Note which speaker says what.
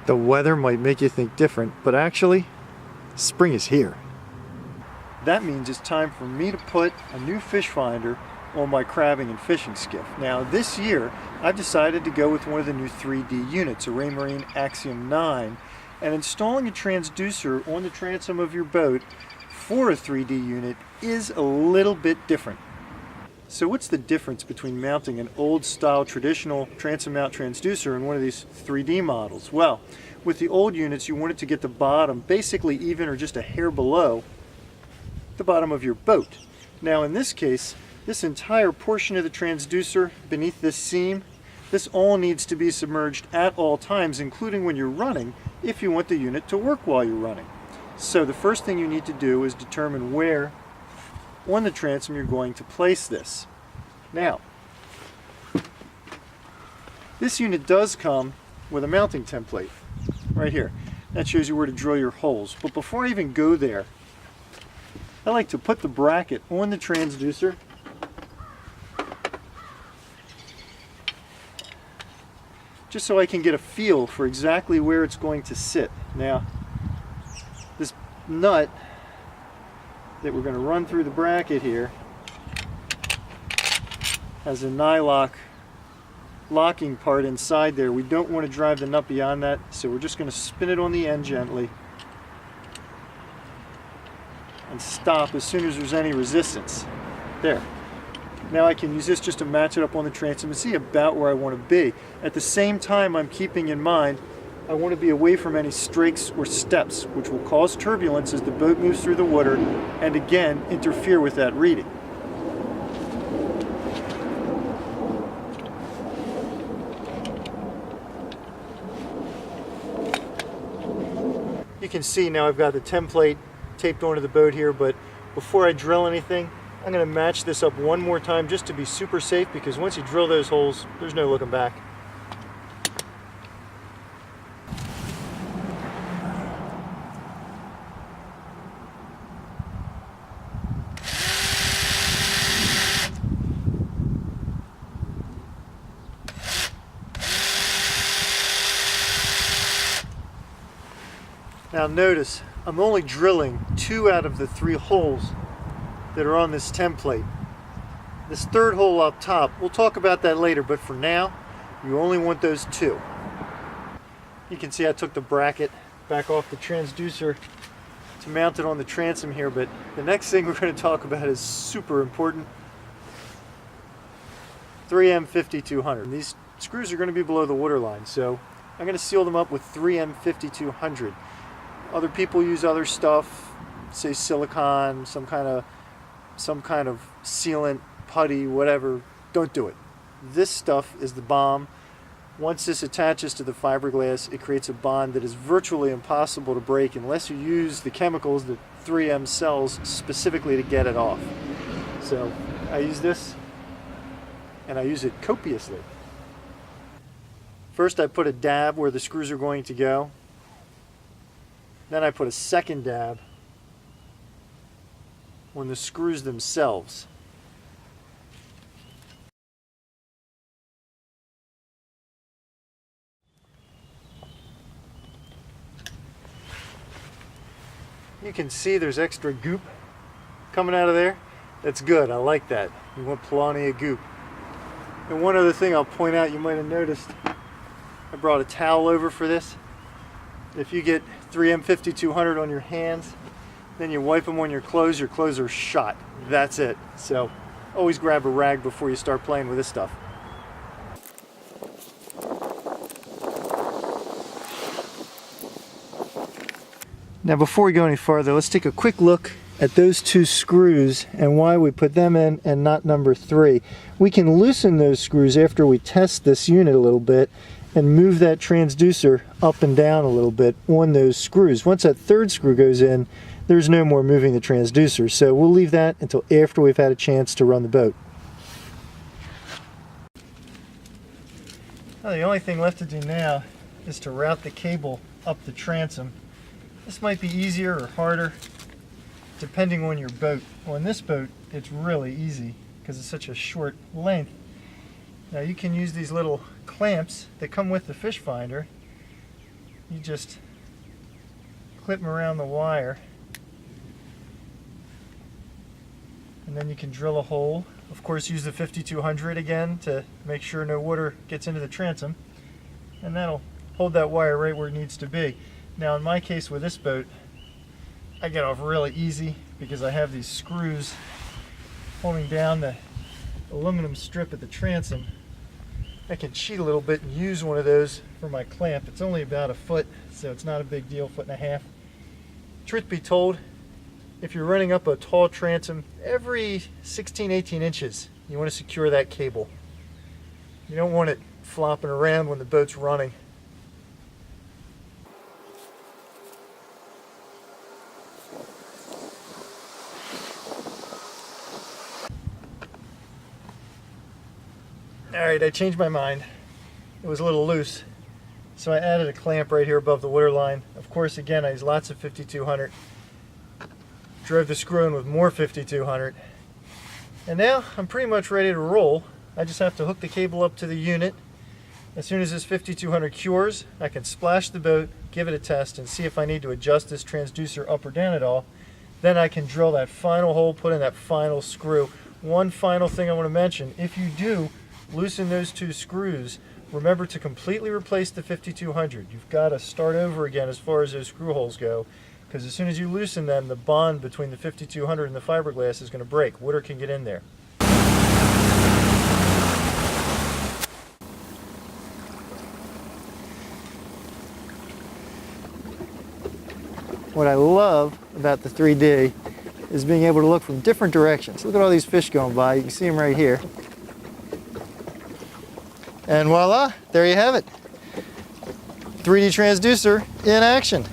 Speaker 1: The weather might make you think different, but actually, spring is here. That means it's time for me to put a new fish finder on my crabbing and fishing skiff. Now this year, I've decided to go with one of the new 3D units, a Raymarine Axiom 9, and installing a transducer on the transom of your boat for a 3D unit is a little bit different. So what's the difference between mounting an old style traditional transom mount transducer and one of these 3D models? Well, with the old units you wanted to get the bottom basically even or just a hair below the bottom of your boat. Now in this case, this entire portion of the transducer beneath this seam, this all needs to be submerged at all times, including when you're running, if you want the unit to work while you're running. So the first thing you need to do is determine where on the transom you're going to place this. Now, this unit does come with a mounting template right here. That shows you where to drill your holes. But before I even go there, I like to put the bracket on the transducer just so I can get a feel for exactly where it's going to sit. Now, this nut that we're going to run through the bracket here has a nylock locking part inside there. We don't want to drive the nut beyond that, so we're just going to spin it on the end gently and stop as soon as there's any resistance. There. Now I can use this just to match it up on the transom and see about where I want to be. At the same time, I'm keeping in mind I want to be away from any strakes or steps, which will cause turbulence as the boat moves through the water and again interfere with that reading. You can see now I've got the template taped onto the boat here, but before I drill anything, I'm going to match this up one more time just to be super safe, because once you drill those holes, there's no looking back. Now notice, I'm only drilling 2 out of the 3 holes that are on this template. This third hole up top, we'll talk about that later, but for now, you only want those 2. You can see I took the bracket back off the transducer to mount it on the transom here, but the next thing we're going to talk about is super important. 3M 5200. These screws are going to be below the waterline, so I'm going to seal them up with 3M 5200. Other people use other stuff, say silicone, some kind of sealant, putty, whatever. Don't do it. This stuff is the bomb. Once this attaches to the fiberglass, it creates a bond that is virtually impossible to break unless you use the chemicals that 3M sells specifically to get it off. So I use this, and I use it copiously. First I put a dab where the screws are going to go. Then I put a second dab on the screws themselves. You can see there's extra goop coming out of there. That's good, I like that. You want plenty of goop. And one other thing I'll point out, you might have noticed, I brought a towel over for this. If you get 3M 5200 on your hands, then you wipe them on your clothes are shot. That's it. So always grab a rag before you start playing with this stuff. Now before we go any farther, let's take a quick look at those 2 screws and why we put them in and not number 3. We can loosen those screws after we test this unit a little bit and move that transducer up and down a little bit on those screws. Once that 3rd screw goes in, there's no more moving the transducer, so we'll leave that until after we've had a chance to run the boat. Well, the only thing left to do now is to route the cable up the transom. This might be easier or harder depending on your boat. On this boat, it's really easy because it's such a short length. Now you can use these little clamps that come with the fish finder you just clip them around the wire, and then you can drill a hole. Of course, use the 5200 again to make sure no water gets into the transom, and that'll hold that wire right where it needs to be. Now in my case with this boat, I get off really easy because I have these screws holding down the aluminum strip at the transom. I can cheat a little bit and use one of those for my clamp. It's only about a foot, so it's not a big deal, 1.5 feet. Truth be told, if you're running up a tall transom, every 16-18 inches, you want to secure that cable. You don't want it flopping around when the boat's running. Alright, I changed my mind. It was a little loose, so I added a clamp right here above the waterline. Of course, again, I used lots of 5200. Drove the screw in with more 5200. And now I'm pretty much ready to roll. I just have to hook the cable up to the unit. As soon as this 5200 cures, I can splash the boat, give it a test, and see if I need to adjust this transducer up or down at all. Then I can drill that final hole, put in that final screw. One final thing I want to mention, if you do loosen those 2 screws, remember to completely replace the 5200. You've got to start over again as far as those screw holes go, because as soon as you loosen them, the bond between the 5200 and the fiberglass is going to break. Water can get in there. What I love about the 3D is being able to look from different directions. Look at all these fish going by. You can see them right here. And voila, there you have it. 3D transducer in action.